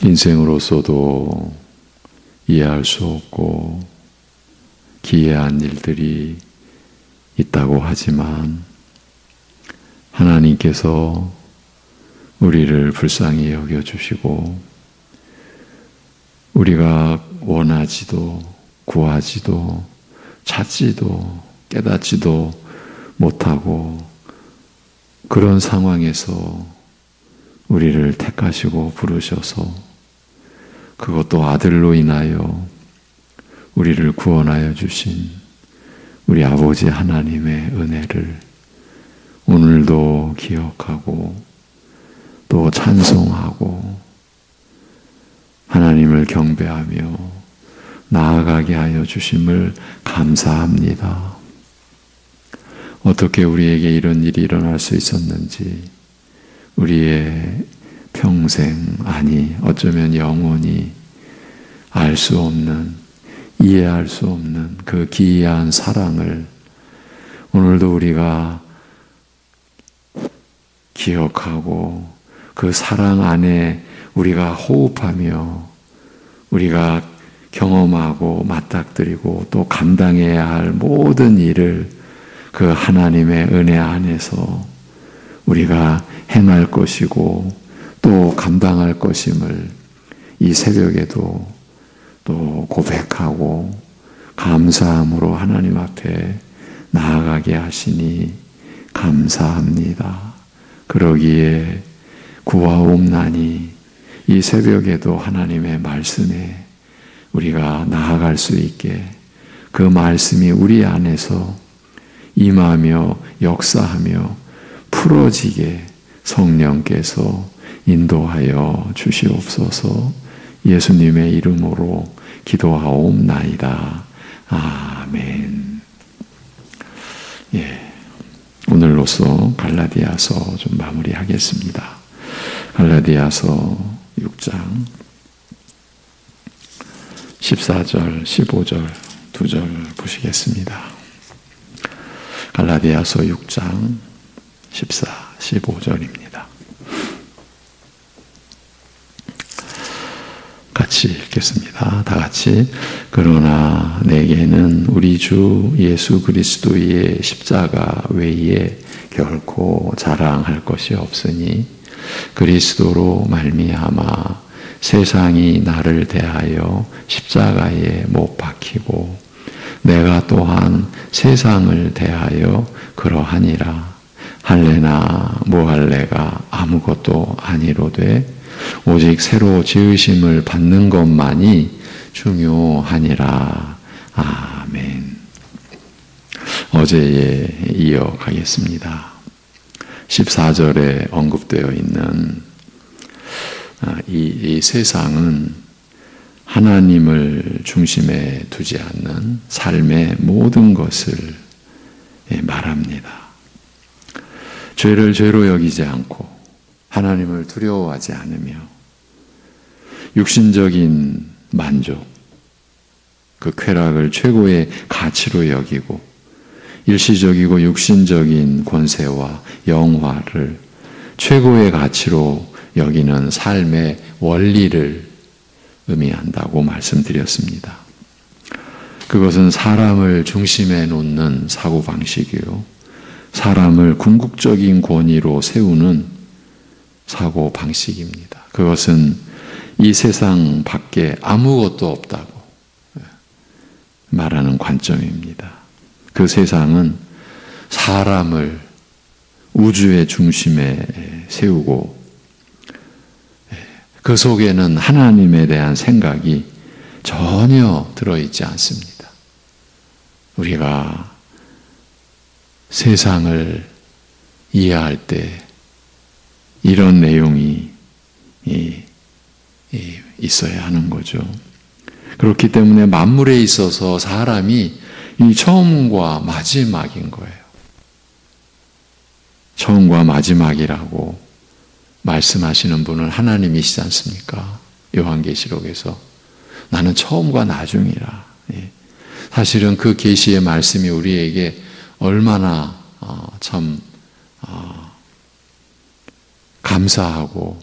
인생으로서도 이해할 수 없고 기이한 일들이 있다고 하지만 하나님께서 우리를 불쌍히 여겨주시고 우리가 원하지도 구하지도 찾지도 깨닫지도 못하고 그런 상황에서 우리를 택하시고 부르셔서 그것도 아들로 인하여 우리를 구원하여 주신 우리 아버지 하나님의 은혜를 오늘도 기억하고 또 찬송하고 하나님을 경배하며 나아가게 하여 주심을 감사합니다. 어떻게 우리에게 이런 일이 일어날 수 있었는지 우리의 평생, 아니 어쩌면 영원히 알 수 없는, 이해할 수 없는 그 기이한 사랑을 오늘도 우리가 기억하고 그 사랑 안에 우리가 호흡하며 우리가 경험하고 맞닥뜨리고 또 감당해야 할 모든 일을 그 하나님의 은혜 안에서 우리가 행할 것이고 또 감당할 것임을 이 새벽에도 또 고백하고 감사함으로 하나님 앞에 나아가게 하시니 감사합니다. 그러기에 구하옵나니 이 새벽에도 하나님의 말씀에 우리가 나아갈 수 있게 그 말씀이 우리 안에서 임하며 역사하며 풀어지게 성령께서 인도하여 주시옵소서. 예수님의 이름으로 기도하옵나이다. 아멘. 예, 오늘로써 갈라디아서 좀 마무리하겠습니다. 갈라디아서 6장 14절, 15절, 2절 보시겠습니다. 갈라디아서 6장 14, 15절입니다. 같이 읽겠습니다. 다 같이. 그러나 내게는 우리 주 예수 그리스도의 십자가 외에 결코 자랑할 것이 없으니 그리스도로 말미암아 세상이 나를 대하여 십자가에 못 박히고 내가 또한 세상을 대하여 그러하니라. 할례나 무할례가 아무것도 아니로되 오직 새로 지으심을 받는 것만이 중요하니라. 아멘. 어제에 이어가겠습니다. 14절에 언급되어 있는 이 세상은 하나님을 중심에 두지 않는 삶의 모든 것을 말합니다. 죄를 죄로 여기지 않고 하나님을 두려워하지 않으며 육신적인 만족, 그 쾌락을 최고의 가치로 여기고 일시적이고 육신적인 권세와 영화를 최고의 가치로 여기는 삶의 원리를 의미한다고 말씀드렸습니다. 그것은 사람을 중심에 놓는 사고방식이요, 사람을 궁극적인 권위로 세우는 사고방식입니다. 그것은 이 세상 밖에 아무것도 없다고 말하는 관점입니다. 그 세상은 사람을 우주의 중심에 세우고 그 속에는 하나님에 대한 생각이 전혀 들어있지 않습니다. 우리가 세상을 이해할 때 이런 내용이 있어야 하는 거죠. 그렇기 때문에 만물에 있어서 사람이 이 처음과 마지막인 거예요. 처음과 마지막이라고 말씀하시는 분은 하나님이시지 않습니까? 요한계시록에서 나는 처음과 나중이라. 사실은 그 계시의 말씀이 우리에게 얼마나 참 감사하고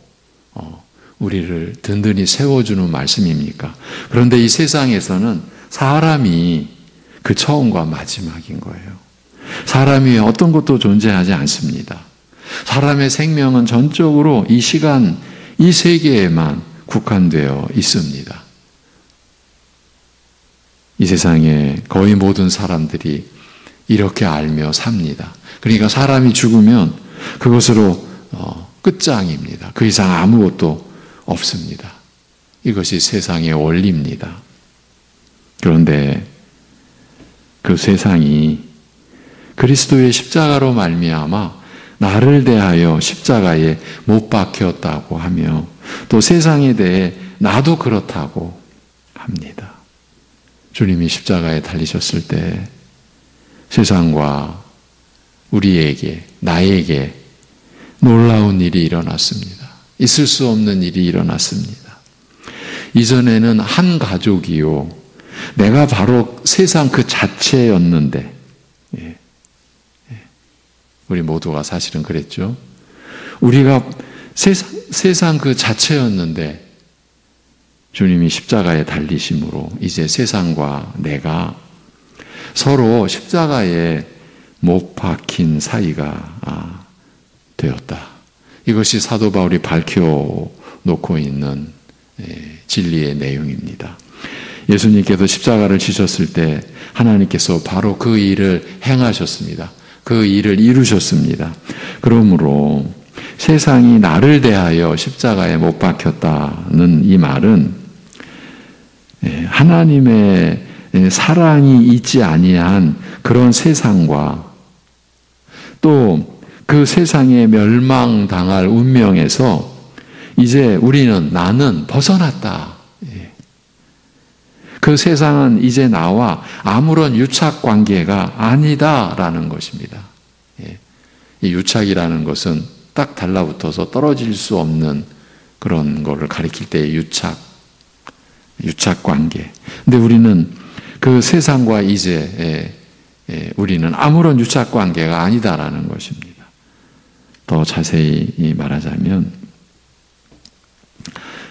우리를 든든히 세워주는 말씀입니까? 그런데 이 세상에서는 사람이 그 처음과 마지막인 거예요. 사람 위에 어떤 것도 존재하지 않습니다. 사람의 생명은 전적으로 이 시간, 이 세계에만 국한되어 있습니다. 이 세상에 거의 모든 사람들이 이렇게 알며 삽니다. 그러니까 사람이 죽으면 그것으로 끝장입니다. 그 이상 아무것도 없습니다. 이것이 세상의 원리입니다. 그런데 그 세상이 그리스도의 십자가로 말미암아 나를 대하여 십자가에 못 박혔다고 하며 또 세상에 대해 나도 그렇다고 합니다. 주님이 십자가에 달리셨을 때 세상과 우리에게, 나에게 놀라운 일이 일어났습니다. 있을 수 없는 일이 일어났습니다. 이전에는 한 가족이요, 내가 바로 세상 그 자체였는데, 우리 모두가 사실은 그랬죠. 우리가 세상 그 자체였는데 주님이 십자가에 달리심으로 이제 세상과 내가 서로 십자가에 못 박힌 사이가 되었다. 이것이 사도 바울이 밝혀놓고 있는 진리의 내용입니다. 예수님께서 십자가를 지셨을 때 하나님께서 바로 그 일을 행하셨습니다. 그 일을 이루셨습니다. 그러므로 세상이 나를 대하여 십자가에 못 박혔다는 이 말은 하나님의 사랑이 있지 아니한 그런 세상과 또 그 세상에 멸망당할 운명에서 이제 나는 벗어났다. 그 세상은 이제 나와 아무런 유착 관계가 아니다라는 것입니다. 이 유착이라는 것은 딱 달라붙어서 떨어질 수 없는 그런 거를 가리킬 때의 유착 관계. 근데 우리는 그 세상과 이제 우리는 아무런 유착 관계가 아니다라는 것입니다. 더 자세히 말하자면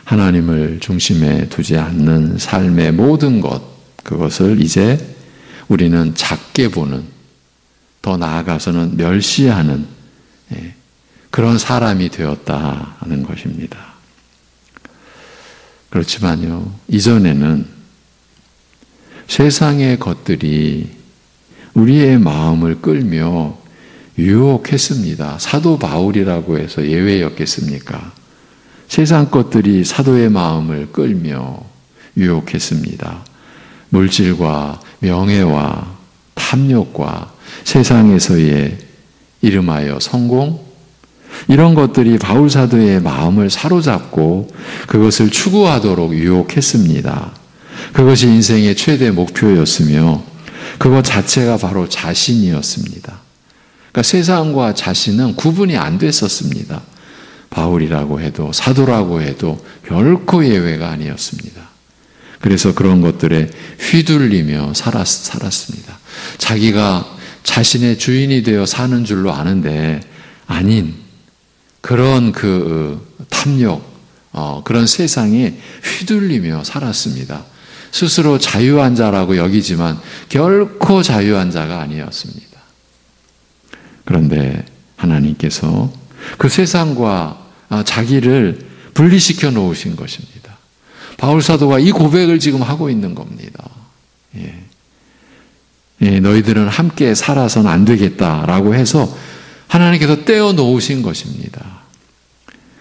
하나님을 중심에 두지 않는 삶의 모든 것, 그것을 이제 우리는 작게 보는, 더 나아가서는 멸시하는 그런 사람이 되었다는 것입니다. 그렇지만요, 이전에는 세상의 것들이 우리의 마음을 끌며 유혹했습니다. 사도 바울이라고 해서 예외였겠습니까? 세상 것들이 사도의 마음을 끌며 유혹했습니다. 물질과 명예와 탐욕과 세상에서의 이름하여 성공, 이런 것들이 바울 사도의 마음을 사로잡고 그것을 추구하도록 유혹했습니다. 그것이 인생의 최대 목표였으며 그것 자체가 바로 자신이었습니다. 그러니까 세상과 자신은 구분이 안 됐었습니다. 바울이라고 해도 사도라고 해도 결코 예외가 아니었습니다. 그래서 그런 것들에 휘둘리며 살았습니다. 자기가 자신의 주인이 되어 사는 줄로 아는데 아닌 그런 그 탐욕, 그런 세상에 휘둘리며 살았습니다. 스스로 자유한 자라고 여기지만 결코 자유한 자가 아니었습니다. 그런데 하나님께서 그 세상과 자기를 분리시켜 놓으신 것입니다. 바울 사도가 이 고백을 지금 하고 있는 겁니다. 너희들은 함께 살아서는 안 되겠다라고 해서 하나님께서 떼어 놓으신 것입니다.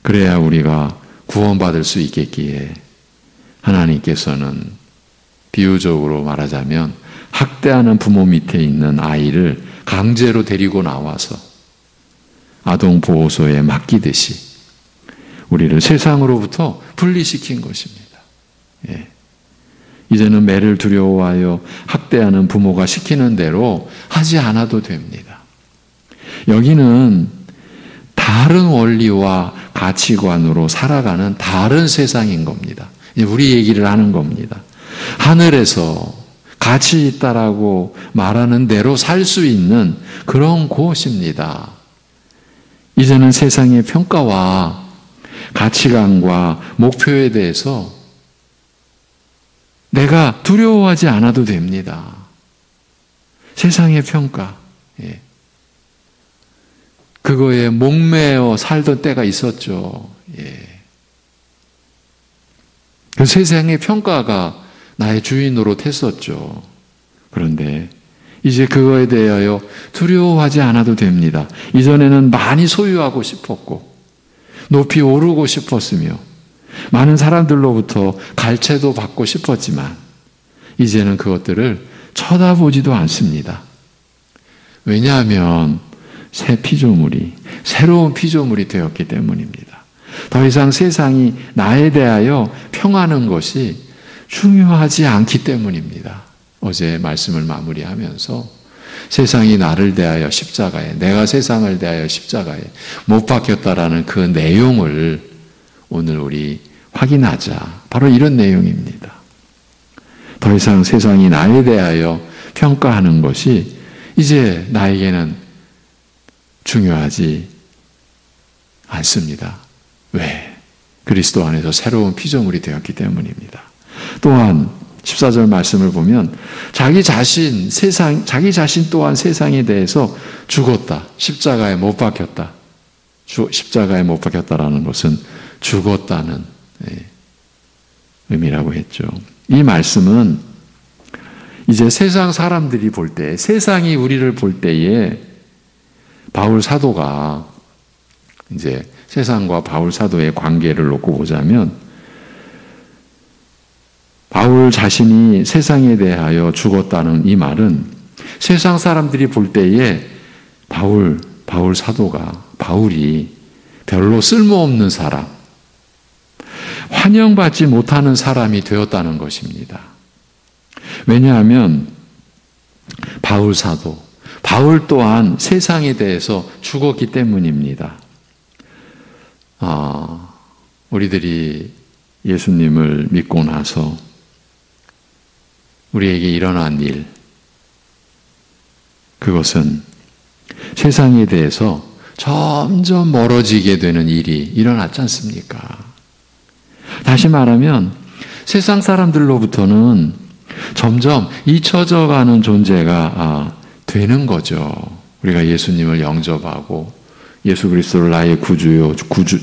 그래야 우리가 구원받을 수 있겠기에 하나님께서는 비유적으로 말하자면 학대하는 부모 밑에 있는 아이를 강제로 데리고 나와서 아동보호소에 맡기듯이 우리를 세상으로부터 분리시킨 것입니다. 이제는 매를 두려워하여 학대하는 부모가 시키는 대로 하지 않아도 됩니다. 여기는 다른 원리와 가치관으로 살아가는 다른 세상인 겁니다. 우리 얘기를 하는 겁니다. 하늘에서 가치 있다라고 말하는 대로 살 수 있는 그런 곳입니다. 이제는 세상의 평가와 가치관과 목표에 대해서 내가 두려워하지 않아도 됩니다. 세상의 평가, 그거에 목매어 살던 때가 있었죠. 그 세상의 평가가 나의 주인 노릇했었죠. 그런데 이제 그거에 대하여 두려워하지 않아도 됩니다. 이전에는 많이 소유하고 싶었고 높이 오르고 싶었으며 많은 사람들로부터 갈채도 받고 싶었지만 이제는 그것들을 쳐다보지도 않습니다. 왜냐하면 새로운 피조물이 되었기 때문입니다. 더 이상 세상이 나에 대하여 평하는 것이 중요하지 않기 때문입니다. 어제 말씀을 마무리하면서 세상이 나를 대하여 십자가에, 내가 세상을 대하여 십자가에 못 박혔다라는 그 내용을 오늘 우리 확인하자. 바로 이런 내용입니다. 더 이상 세상이 나에 대하여 평가하는 것이 이제 나에게는 중요하지 않습니다. 왜? 그리스도 안에서 새로운 피조물이 되었기 때문입니다. 또한 14절 말씀을 보면 자기 자신 또한 세상에 대해서 죽었다. 십자가에 못 박혔다. 십자가에 못 박혔다라는 것은 죽었다는 의미라고 했죠. 이 말씀은 이제 세상 사람들이 볼 때, 세상이 우리를 볼 때에 바울 사도가 이제 세상과 바울 사도의 관계를 놓고 보자면 바울 자신이 세상에 대하여 죽었다는 이 말은 세상 사람들이 볼 때에 바울 사도가 바울이 별로 쓸모없는 사람, 환영받지 못하는 사람이 되었다는 것입니다. 왜냐하면 바울 사도, 바울 또한 세상에 대해서 죽었기 때문입니다. 우리들이 예수님을 믿고 나서 우리에게 일어난 일, 그것은 세상에 대해서 점점 멀어지게 되는 일이 일어났지 않습니까? 다시 말하면 세상 사람들로부터는 점점 잊혀져 가는 존재가 되는 거죠. 우리가 예수님을 영접하고 예수 그리스도를 나의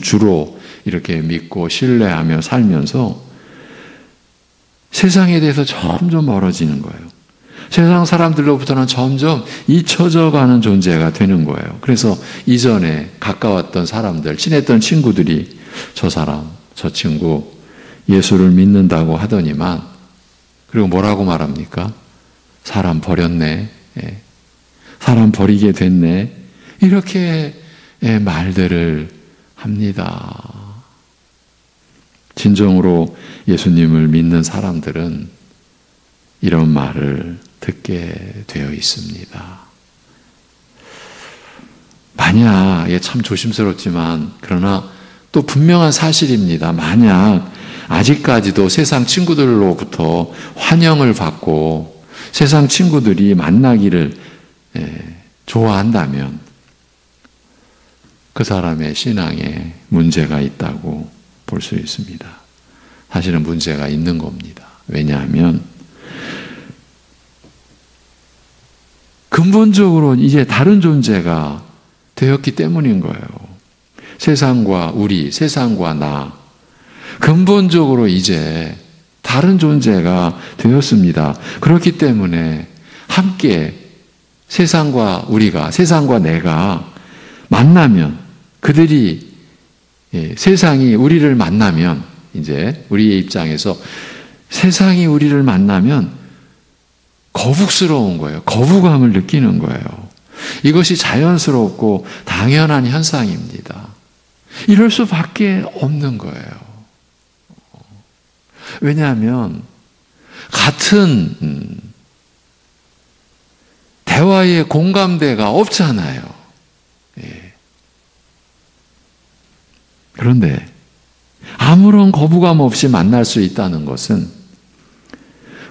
주로 이렇게 믿고 신뢰하며 살면서 세상에 대해서 점점 멀어지는 거예요. 세상 사람들로부터는 점점 잊혀져 가는 존재가 되는 거예요. 그래서 이전에 가까웠던 사람들, 친했던 친구들이 저 사람, 저 친구 예수를 믿는다고 하더니만 그리고 뭐라고 말합니까? 사람 버렸네. 사람 버리게 됐네. 이렇게 말들을 합니다. 진정으로 예수님을 믿는 사람들은 이런 말을 듣게 되어 있습니다. 만약, 참 조심스럽지만 그러나 또 분명한 사실입니다. 만약 아직까지도 세상 친구들로부터 환영을 받고 세상 친구들이 만나기를 좋아한다면 그 사람의 신앙에 문제가 있다고 볼 수 있습니다. 사실은 문제가 있는 겁니다. 왜냐하면 근본적으로 이제 다른 존재가 되었기 때문인 거예요. 세상과 우리, 세상과 나, 근본적으로 이제 다른 존재가 되었습니다. 그렇기 때문에 함께 세상과 우리가, 세상과 내가 만나면 그들이 세상이 우리를 만나면 이제 우리의 입장에서 세상이 우리를 만나면 거북스러운 거예요. 거부감을 느끼는 거예요. 이것이 자연스럽고 당연한 현상입니다. 이럴 수밖에 없는 거예요. 왜냐하면 같은 대화의 공감대가 없잖아요. 그런데 아무런 거부감 없이 만날 수 있다는 것은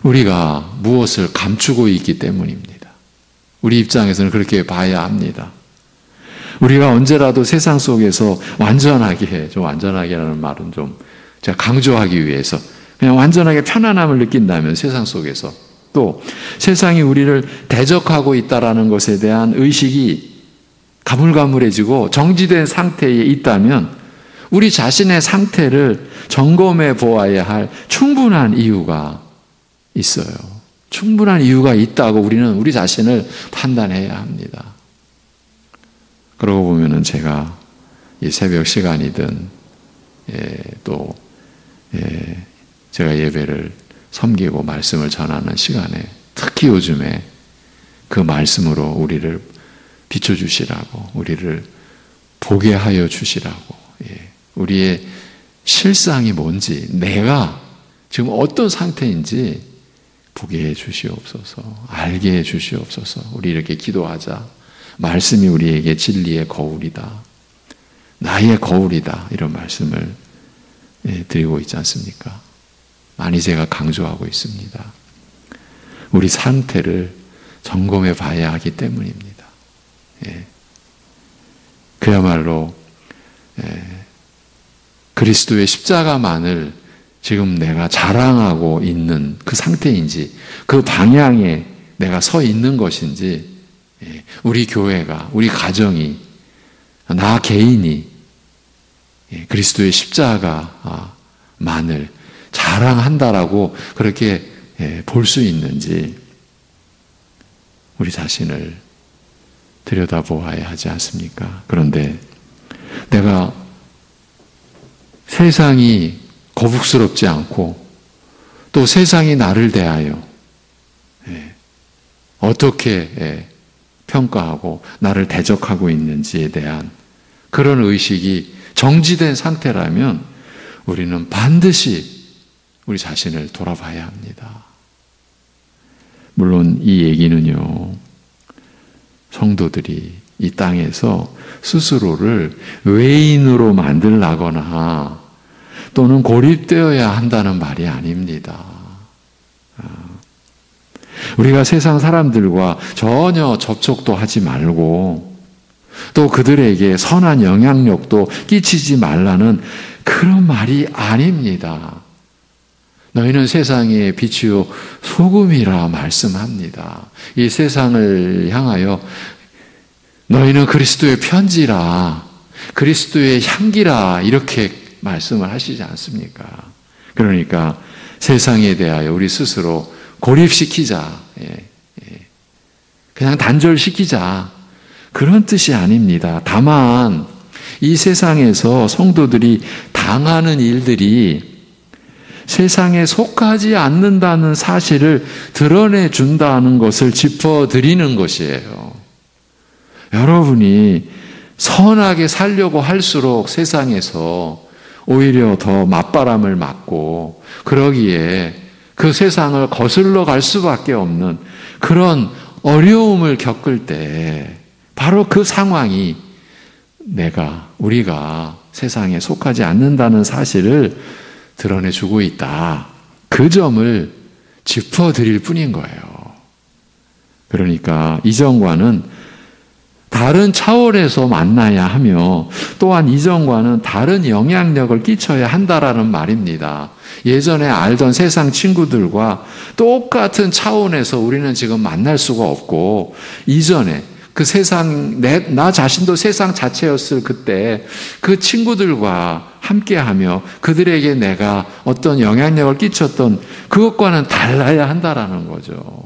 우리가 무엇을 감추고 있기 때문입니다. 우리 입장에서는 그렇게 봐야 합니다. 우리가 언제라도 세상 속에서 완전하게, 좀 완전하게라는 말은 좀 제가 강조하기 위해서 그냥 완전하게 편안함을 느낀다면 세상 속에서, 또 세상이 우리를 대적하고 있다라는 것에 대한 의식이 가물가물해지고 정지된 상태에 있다면 우리 자신의 상태를 점검해 보아야 할 충분한 이유가 있어요. 충분한 이유가 있다고 우리는 우리 자신을 판단해야 합니다. 그러고 보면은 제가 이 새벽 시간이든 또 제가 예배를 섬기고 말씀을 전하는 시간에 특히 요즘에 그 말씀으로 우리를 비춰주시라고, 우리를 보게 하여 주시라고, 우리의 실상이 뭔지, 내가 지금 어떤 상태인지 보게 해 주시옵소서, 알게 해 주시옵소서. 우리 이렇게 기도하자. 말씀이 우리에게 진리의 거울이다, 나의 거울이다, 이런 말씀을 드리고 있지 않습니까? 많이 제가 강조하고 있습니다. 우리 상태를 점검해 봐야 하기 때문입니다. 그야말로 그리스도의 십자가만을 지금 내가 자랑하고 있는 그 상태인지, 그 방향에 내가 서 있는 것인지, 우리 교회가, 우리 가정이, 나 개인이 그리스도의 십자가만을 자랑한다라고 그렇게 볼 수 있는지 우리 자신을 들여다보아야 하지 않습니까? 그런데 내가 세상이 거북스럽지 않고 또 세상이 나를 대하여 어떻게 평가하고 나를 대적하고 있는지에 대한 그런 의식이 정지된 상태라면 우리는 반드시 우리 자신을 돌아봐야 합니다. 물론 이 얘기는요, 성도들이 이 땅에서 스스로를 외인으로 만들라거나 또는 고립되어야 한다는 말이 아닙니다. 우리가 세상 사람들과 전혀 접촉도 하지 말고 또 그들에게 선한 영향력도 끼치지 말라는 그런 말이 아닙니다. 너희는 세상의 빛이요 소금이라 말씀합니다. 이 세상을 향하여 너희는 그리스도의 편지라, 그리스도의 향기라, 이렇게 말씀을 하시지 않습니까? 그러니까 세상에 대하여 우리 스스로 고립시키자, 그냥 단절시키자, 그런 뜻이 아닙니다. 다만 이 세상에서 성도들이 당하는 일들이 세상에 속하지 않는다는 사실을 드러내준다는 것을 짚어드리는 것이에요. 여러분이 선하게 살려고 할수록 세상에서 오히려 더 맞바람을 맞고 그러기에 그 세상을 거슬러 갈 수밖에 없는 그런 어려움을 겪을 때 바로 그 상황이 우리가 세상에 속하지 않는다는 사실을 드러내주고 있다. 그 점을 짚어드릴 뿐인 거예요. 그러니까 이전과는 다른 차원에서 만나야 하며 또한 이전과는 다른 영향력을 끼쳐야 한다라는 말입니다. 예전에 알던 세상 친구들과 똑같은 차원에서 우리는 지금 만날 수가 없고, 이전에 그 세상, 나 자신도 세상 자체였을 그때 그 친구들과 함께하며 그들에게 내가 어떤 영향력을 끼쳤던 그것과는 달라야 한다라는 거죠.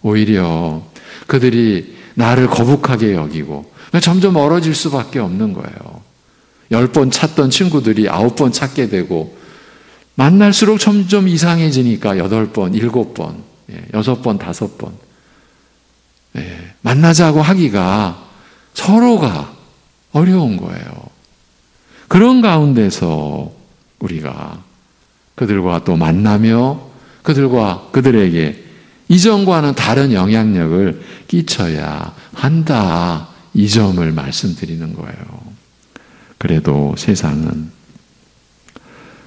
오히려 그들이 나를 거북하게 여기고 점점 멀어질 수밖에 없는 거예요. 10번 찾던 친구들이 9번 찾게 되고, 만날수록 점점 이상해지니까 8번, 7번, 6번, 5번 만나자고 하기가 서로가 어려운 거예요. 그런 가운데서 우리가 그들과 또 만나며 그들에게 이전과는 다른 영향력을 끼쳐야 한다, 이 점을 말씀드리는 거예요. 그래도 세상은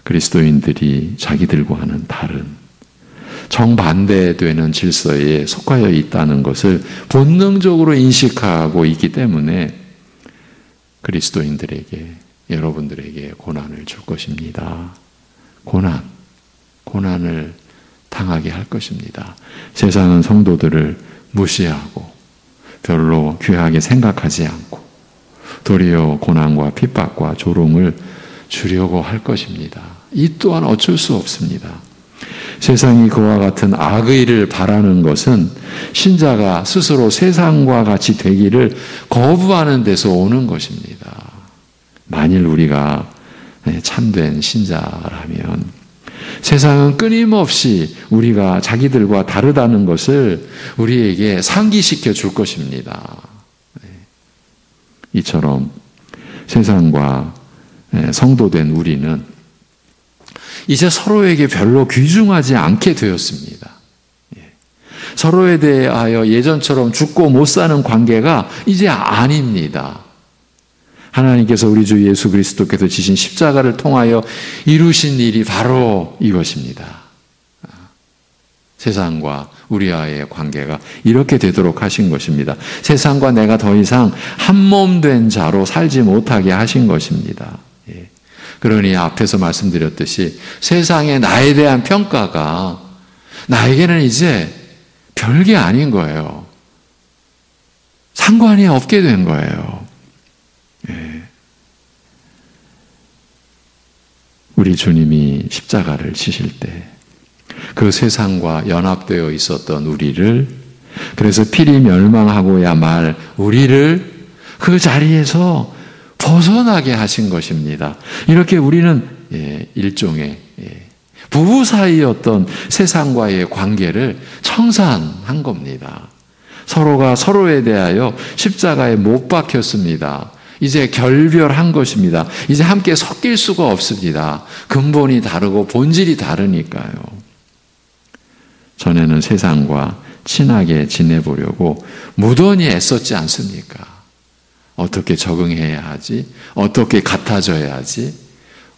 그리스도인들이 자기들과는 다른 정반대되는 질서에 속하여 있다는 것을 본능적으로 인식하고 있기 때문에 그리스도인들에게, 여러분들에게 고난을 줄 것입니다. 고난을 당하게 할 것입니다. 세상은 성도들을 무시하고 별로 귀하게 생각하지 않고 도리어 고난과 핍박과 조롱을 주려고 할 것입니다. 이 또한 어쩔 수 없습니다. 세상이 그와 같은 악의 일을 바라는 것은 신자가 스스로 세상과 같이 되기를 거부하는 데서 오는 것입니다. 만일 우리가 참된 신자라면 세상은 끊임없이 우리가 자기들과 다르다는 것을 우리에게 상기시켜 줄 것입니다. 이처럼 세상과 성도된 우리는 이제 서로에게 별로 귀중하지 않게 되었습니다. 서로에 대하여 예전처럼 죽고 못 사는 관계가 이제 아닙니다. 하나님께서 우리 주 예수 그리스도께서 지신 십자가를 통하여 이루신 일이 바로 이것입니다. 세상과 우리와의 관계가 이렇게 되도록 하신 것입니다. 세상과 내가 더 이상 한몸 된 자로 살지 못하게 하신 것입니다. 그러니 앞에서 말씀드렸듯이 세상의 나에 대한 평가가 나에게는 이제 별게 아닌 거예요. 상관이 없게 된 거예요. 우리 주님이 십자가를 지실 때 그 세상과 연합되어 있었던 우리를, 그래서 필히 멸망하고야 말 우리를 그 자리에서 벗어나게 하신 것입니다. 이렇게 우리는 일종의 부부 사이였던 세상과의 관계를 청산한 겁니다. 서로가 서로에 대하여 십자가에 못 박혔습니다. 이제 결별한 것입니다. 이제 함께 섞일 수가 없습니다. 근본이 다르고 본질이 다르니까요. 전에는 세상과 친하게 지내보려고 무던히 애썼지 않습니까? 어떻게 적응해야 하지? 어떻게 같아져야 하지?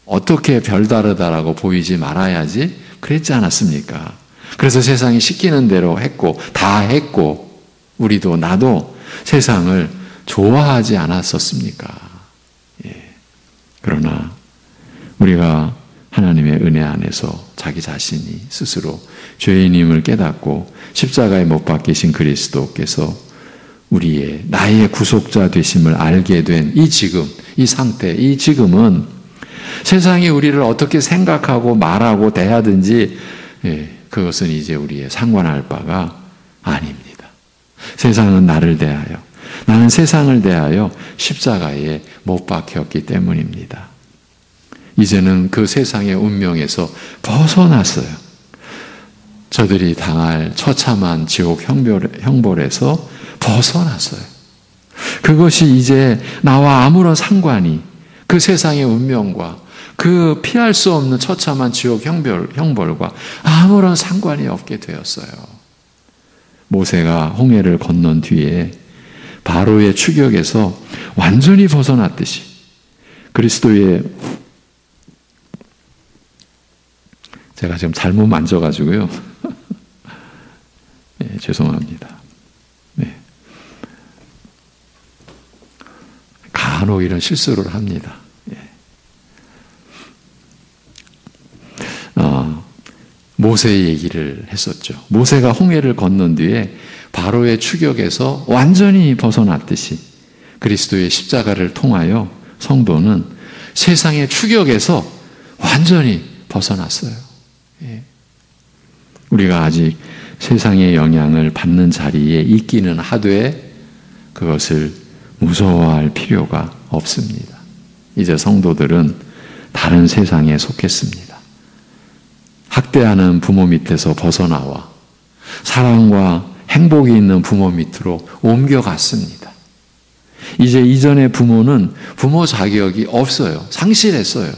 어떻게 별다르다라고 보이지 말아야지? 그랬지 않았습니까? 그래서 세상이 시키는 대로 했고 다 했고 우리도 나도 세상을 좋아하지 않았었습니까? 그러나 우리가 하나님의 은혜 안에서 자기 자신이 스스로 죄인임을 깨닫고 십자가에 못 박히신 그리스도께서 우리의 나의 구속자 되심을 알게 된 이 지금, 이 상태, 이 지금은 세상이 우리를 어떻게 생각하고 말하고 대하든지 그것은 이제 우리의 상관할 바가 아닙니다. 세상은 나를 대하여, 나는 세상을 대하여 십자가에 못 박혔기 때문입니다. 이제는 그 세상의 운명에서 벗어났어요. 저들이 당할 처참한 지옥 형벌에서 벗어났어요. 그것이 이제 나와 아무런 상관이, 그 세상의 운명과 그 피할 수 없는 처참한 지옥 형벌과 아무런 상관이 없게 되었어요. 모세가 홍해를 건넌 뒤에 바로의 추격에서 완전히 벗어났듯이 그리스도의, 제가 지금 잘못 만져가지고요. 네, 죄송합니다. 네. 간혹 이런 실수를 합니다. 모세의 얘기를 했었죠. 모세가 홍해를 건넌 뒤에 바로의 추격에서 완전히 벗어났듯이 그리스도의 십자가를 통하여 성도는 세상의 추격에서 완전히 벗어났어요. 우리가 아직 세상의 영향을 받는 자리에 있기는 하되 그것을 무서워할 필요가 없습니다. 이제 성도들은 다른 세상에 속했습니다. 학대하는 부모 밑에서 벗어나와 사랑과 행복이 있는 부모 밑으로 옮겨갔습니다. 이제 이전의 부모는 부모 자격이 없어요. 상실했어요.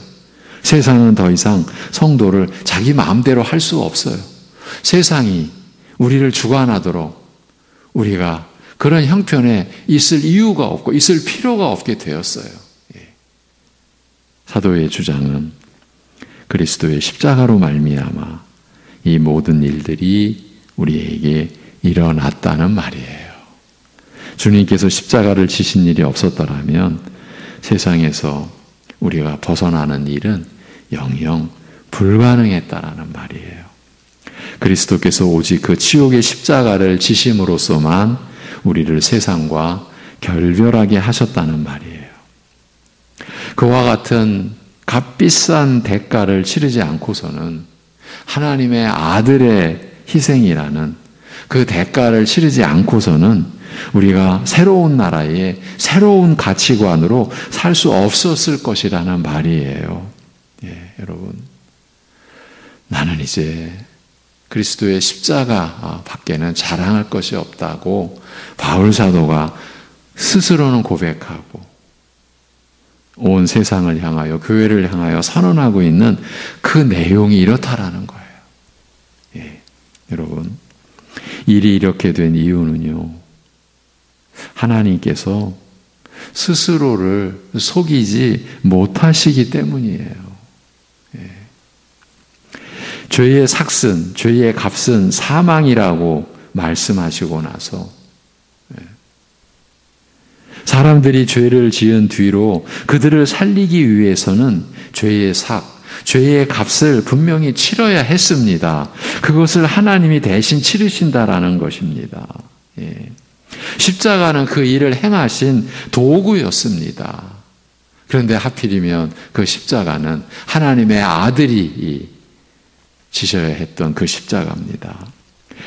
세상은 더 이상 성도를 자기 마음대로 할 수 없어요. 세상이 우리를 주관하도록 우리가 그런 형편에 있을 이유가 없고 있을 필요가 없게 되었어요. 사도의 주장은 그리스도의 십자가로 말미암아 이 모든 일들이 우리에게 일어났다는 말이에요. 주님께서 십자가를 지신 일이 없었더라면 세상에서 우리가 벗어나는 일은 영영 불가능했다라는 말이에요. 그리스도께서 오직 그 지옥의 십자가를 지심으로써만 우리를 세상과 결별하게 하셨다는 말이에요. 그와 같은 값비싼 대가를 치르지 않고서는 하나님의 아들의 희생이라는 그 대가를 치르지 않고서는 우리가 새로운 나라의 새로운 가치관으로 살 수 없었을 것이라는 말이에요. 예, 여러분. 나는 이제 그리스도의 십자가 밖에는 자랑할 것이 없다고 바울 사도가 스스로는 고백하고 온 세상을 향하여 교회를 향하여 선언하고 있는 그 내용이 이렇다라는 거예요. 예, 여러분, 일이 이렇게 된 이유는요, 하나님께서 스스로를 속이지 못하시기 때문이에요. 예. 죄의 삭슨, 죄의 값은 사망이라고 말씀하시고 나서 사람들이 죄를 지은 뒤로 그들을 살리기 위해서는 죄의 삭, 죄의 값을 분명히 치러야 했습니다. 그것을 하나님이 대신 치르신다라는 것입니다. 예. 십자가는 그 일을 행하신 도구였습니다. 그런데 하필이면 그 십자가는 하나님의 아들이 지셔야 했던 그 십자가입니다.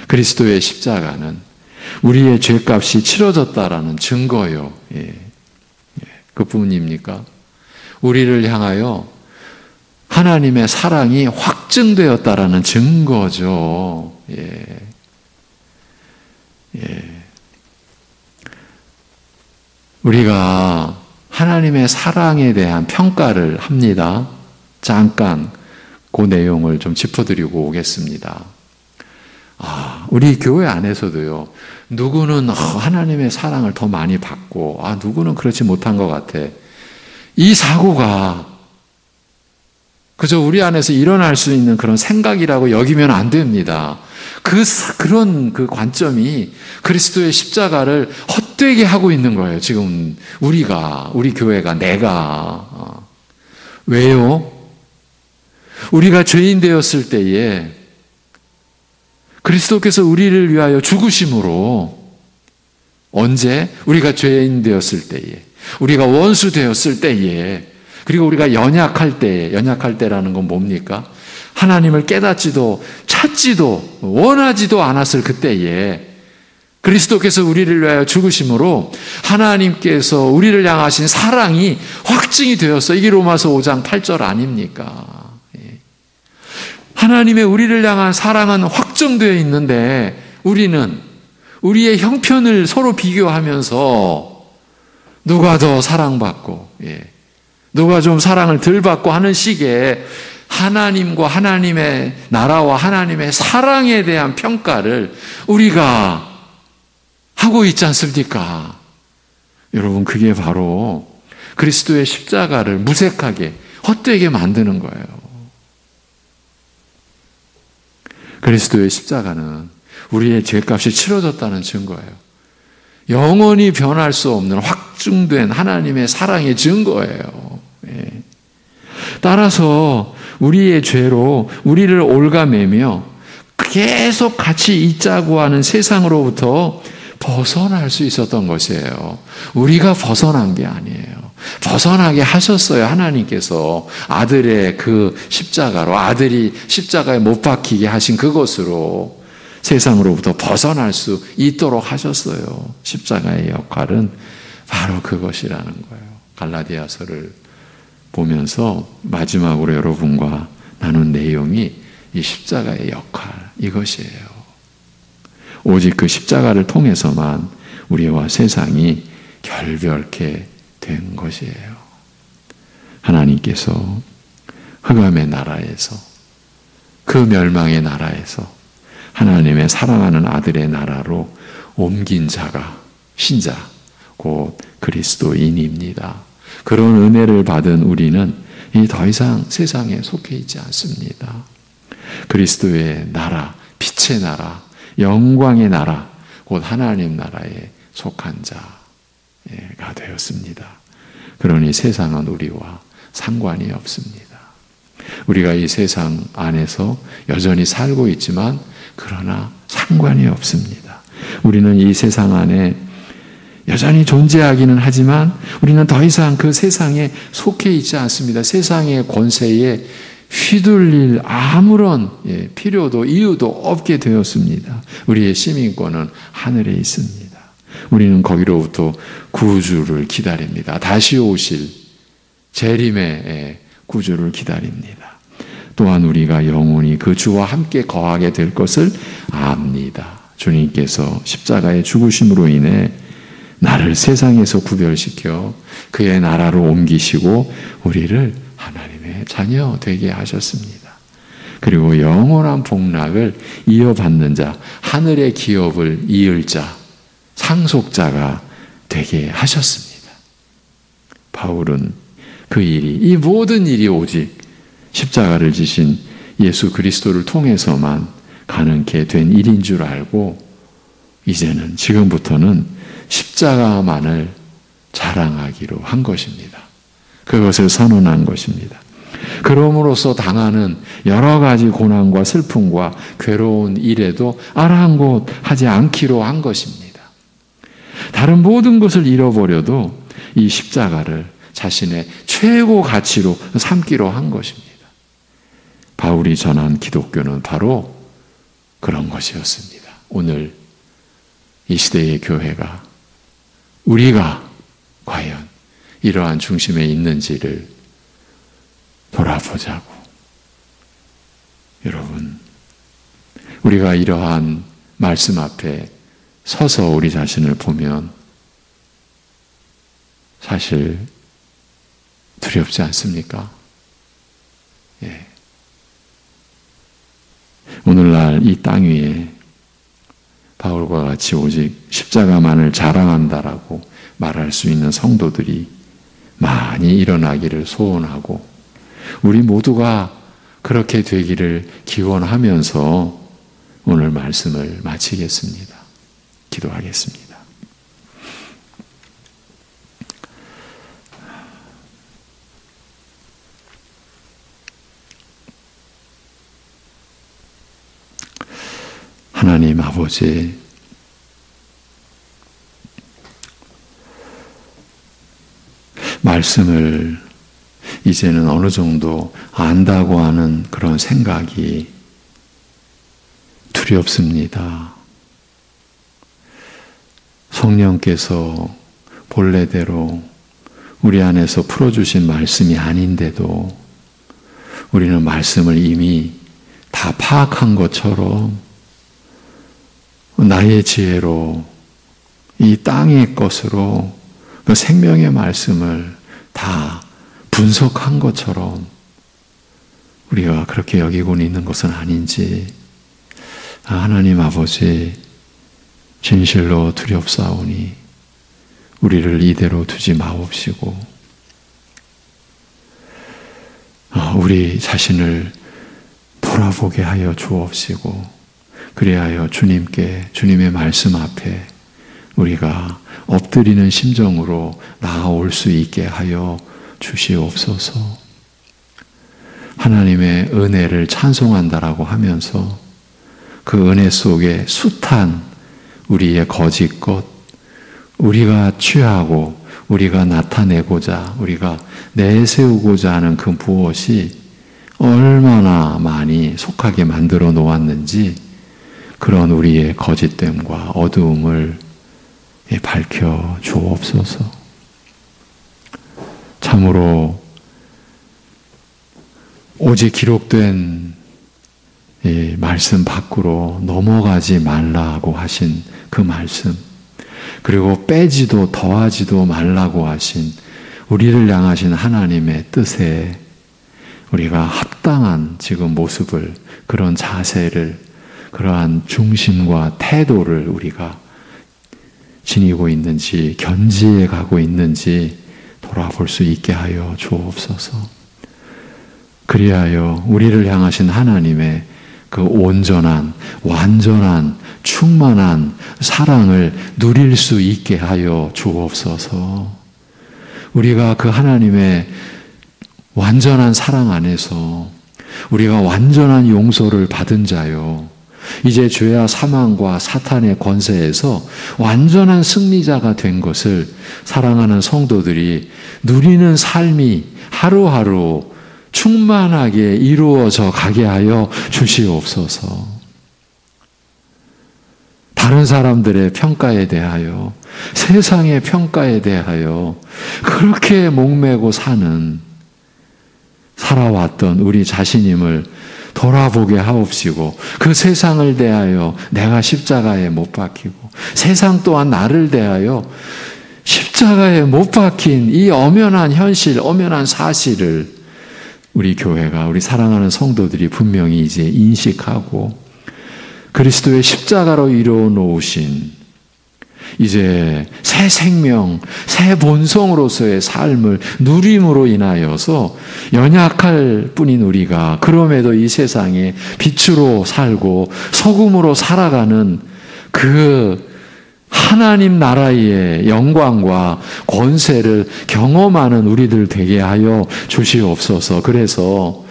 그리스도의 십자가는 우리의 죄값이 치러졌다라는 증거요. 예. 그뿐입니까? 우리를 향하여 하나님의 사랑이 확증되었다라는 증거죠. 예. 예. 우리가 하나님의 사랑에 대한 평가를 합니다. 잠깐 그 내용을 좀 짚어드리고 오겠습니다. 우리 교회 안에서도요, 누구는 하나님의 사랑을 더 많이 받고, 누구는 그렇지 못한 것 같아. 이 사고가 그저 우리 안에서 일어날 수 있는 그런 생각이라고 여기면 안 됩니다. 그런 관점이 그리스도의 십자가를 헛되게 하고 있는 거예요. 지금 우리 교회가, 내가. 왜요? 우리가 죄인 되었을 때에 그리스도께서 우리를 위하여 죽으심으로, 언제? 우리가 죄인 되었을 때에, 우리가 원수 되었을 때에, 그리고 우리가 연약할 때라는 건 뭡니까? 하나님을 깨닫지도 찾지도 원하지도 않았을 그때에 그리스도께서 우리를 위하여 죽으심으로 하나님께서 우리를 향하신 사랑이 확증이 되었어. 이게 로마서 5장 8절 아닙니까? 하나님의 우리를 향한 사랑은 확정되어 있는데 우리는 우리의 형편을 서로 비교하면서 누가 더 사랑받고, 누가 좀 사랑을 덜 받고 하는 식의 하나님과 하나님의 나라와 하나님의 사랑에 대한 평가를 우리가 하고 있지 않습니까? 여러분, 그게 바로 그리스도의 십자가를 무색하게 헛되게 만드는 거예요. 그리스도의 십자가는 우리의 죄값이 치러졌다는 증거예요. 영원히 변할 수 없는 확증된 하나님의 사랑의 증거예요. 따라서 우리의 죄로 우리를 올가매며 계속 같이 있자고 하는 세상으로부터 벗어날 수 있었던 것이에요. 우리가 벗어난 게 아니에요. 벗어나게 하셨어요. 하나님께서 아들의 그 십자가로, 아들이 십자가에 못 박히게 하신 그것으로 세상으로부터 벗어날 수 있도록 하셨어요. 십자가의 역할은 바로 그것이라는 거예요. 갈라디아서를 보면서 마지막으로 여러분과 나눈 내용이 이 십자가의 역할, 이것이에요. 오직 그 십자가를 통해서만 우리와 세상이 결별케 된 것이에요. 하나님께서 흑암의 나라에서, 그 멸망의 나라에서 하나님의 사랑하는 아들의 나라로 옮긴 자가, 신자, 곧 그리스도인입니다. 그런 은혜를 받은 우리는 더 이상 세상에 속해 있지 않습니다. 그리스도의 나라, 빛의 나라, 영광의 나라, 곧 하나님 나라에 속한 자가 되었습니다. 그러니 세상은 우리와 상관이 없습니다. 우리가 이 세상 안에서 여전히 살고 있지만 그러나 상관이 없습니다. 우리는 이 세상 안에 여전히 존재하기는 하지만 우리는 더 이상 그 세상에 속해 있지 않습니다. 세상의 권세에 휘둘릴 아무런 필요도 이유도 없게 되었습니다. 우리의 시민권은 하늘에 있습니다. 우리는 거기로부터 구주를 기다립니다. 다시 오실 재림의 구주를 기다립니다. 또한 우리가 영원히 그 주와 함께 거하게 될 것을 압니다. 주님께서 십자가의 죽으심으로 인해 나를 세상에서 구별시켜 그의 나라로 옮기시고 우리를 하나님의 자녀 되게 하셨습니다. 그리고 영원한 복락을 이어받는 자, 하늘의 기업을 이을 자, 상속자가 되게 하셨습니다. 바울은 그 일이, 이 모든 일이 오직 십자가를 지신 예수 그리스도를 통해서만 가능케 된 일인 줄 알고 이제는 지금부터는 십자가만을 자랑하기로 한 것입니다. 그것을 선언한 것입니다. 그럼으로써 당하는 여러 가지 고난과 슬픔과 괴로운 일에도 아랑곳하지 않기로 한 것입니다. 다른 모든 것을 잃어버려도 이 십자가를 자신의 최고 가치로 삼기로 한 것입니다. 바울이 전한 기독교는 바로 그런 것이었습니다. 오늘 이 시대의 교회가 우리가 과연 이러한 중심에 있는지를 돌아보자고. 여러분, 우리가 이러한 말씀 앞에 서서 우리 자신을 보면 사실 두렵지 않습니까? 예. 오늘날 이 땅 위에 바울과 같이 오직 십자가만을 자랑한다라고 말할 수 있는 성도들이 많이 일어나기를 소원하고 우리 모두가 그렇게 되기를 기원하면서 오늘 말씀을 마치겠습니다. 기도하겠습니다. 하나님 아버지, 말씀을 이제는 어느 정도 안다고 하는 그런 생각이 두렵습니다. 성령께서 본래대로 우리 안에서 풀어주신 말씀이 아닌데도 우리는 말씀을 이미 다 파악한 것처럼 나의 지혜로 이 땅의 것으로 그 생명의 말씀을 다 분석한 것처럼 우리가 그렇게 여기고는 있는 것은 아닌지 하나님 아버지 진실로 두렵사오니 우리를 이대로 두지 마옵시고 우리 자신을 돌아보게 하여 주옵시고 그리하여 주님께 주님의 말씀 앞에 우리가 엎드리는 심정으로 나아올 수 있게 하여 주시옵소서. 하나님의 은혜를 찬송한다라고 하면서 그 은혜 속에 숱한 우리의 거짓 것, 우리가 취하고 우리가 나타내고자 우리가 내세우고자 하는 그 무엇이 얼마나 많이 속하게 만들어 놓았는지 그런 우리의 거짓됨과 어두움을 밝혀 주옵소서. 참으로 오직 기록된 이 말씀 밖으로 넘어가지 말라고 하신 그 말씀, 그리고 빼지도 더하지도 말라고 하신 우리를 향하신 하나님의 뜻에 우리가 합당한 지금 모습을, 그런 자세를, 그러한 중심과 태도를 우리가 지니고 있는지, 견지해 가고 있는지 돌아볼 수 있게 하여 주옵소서. 그리하여 우리를 향하신 하나님의 그 온전한, 완전한, 충만한 사랑을 누릴 수 있게 하여 주옵소서. 우리가 그 하나님의 완전한 사랑 안에서 우리가 완전한 용서를 받은 자요. 이제 죄와 사망과 사탄의 권세에서 완전한 승리자가 된 것을 사랑하는 성도들이 누리는 삶이 하루하루 충만하게 이루어져 가게 하여 주시옵소서. 다른 사람들의 평가에 대하여, 세상의 평가에 대하여 그렇게 목매고 살아왔던 우리 자신임을 돌아보게 하옵시고, 그 세상을 대하여 내가 십자가에 못 박히고 세상 또한 나를 대하여 십자가에 못 박힌 이 엄연한 현실, 엄연한 사실을 우리 교회가, 우리 사랑하는 성도들이 분명히 이제 인식하고 그리스도의 십자가로 이루어 놓으신 이제 새 생명, 새 본성으로서의 삶을 누림으로 인하여서 연약할 뿐인 우리가 그럼에도 이 세상에 빛으로 살고 소금으로 살아가는 그 하나님 나라의 영광과 권세를 경험하는 우리들 되게 하여 주시옵소서. 그래서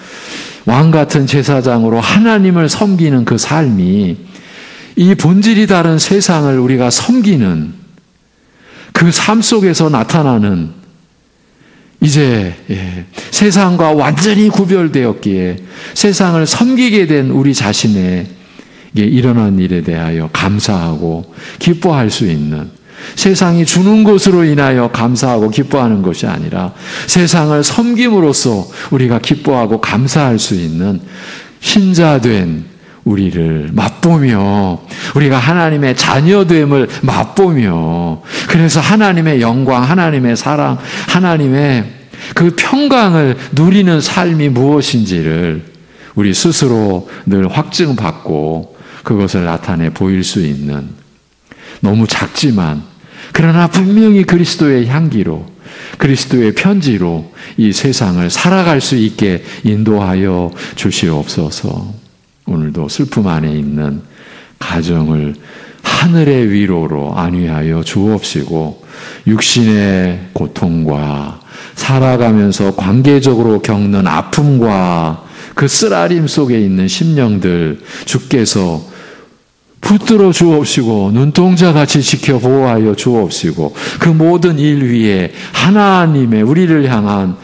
왕 같은 제사장으로 하나님을 섬기는 그 삶이 이 본질이 다른 세상을 우리가 섬기는 그 삶 속에서 나타나는 이제 세상과 완전히 구별되었기에 세상을 섬기게 된 우리 자신의 일어난 일에 대하여 감사하고 기뻐할 수 있는, 세상이 주는 것으로 인하여 감사하고 기뻐하는 것이 아니라 세상을 섬김으로써 우리가 기뻐하고 감사할 수 있는 신자된 우리를 맛보며 우리가 하나님의 자녀됨을 맛보며, 그래서 하나님의 영광, 하나님의 사랑, 하나님의 그 평강을 누리는 삶이 무엇인지를 우리 스스로 늘 확증받고 그것을 나타내 보일 수 있는, 너무 작지만 그러나 분명히 그리스도의 향기로, 그리스도의 편지로 이 세상을 살아갈 수 있게 인도하여 주시옵소서. 오늘도 슬픔 안에 있는 가정을 하늘의 위로로 안위하여 주옵시고, 육신의 고통과 살아가면서 관계적으로 겪는 아픔과 그 쓰라림 속에 있는 심령들 주께서 붙들어 주옵시고 눈동자같이 지켜 보호하여 주옵시고, 그 모든 일 위에 하나님의 우리를 향한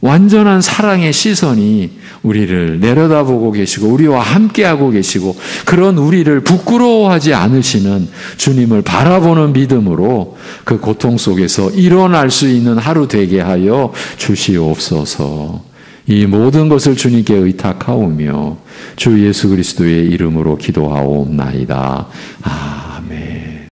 완전한 사랑의 시선이 우리를 내려다보고 계시고 우리와 함께하고 계시고, 그런 우리를 부끄러워하지 않으시는 주님을 바라보는 믿음으로 그 고통 속에서 일어날 수 있는 하루 되게 하여 주시옵소서. 이 모든 것을 주님께 의탁하오며 주 예수 그리스도의 이름으로 기도하옵나이다. 아멘.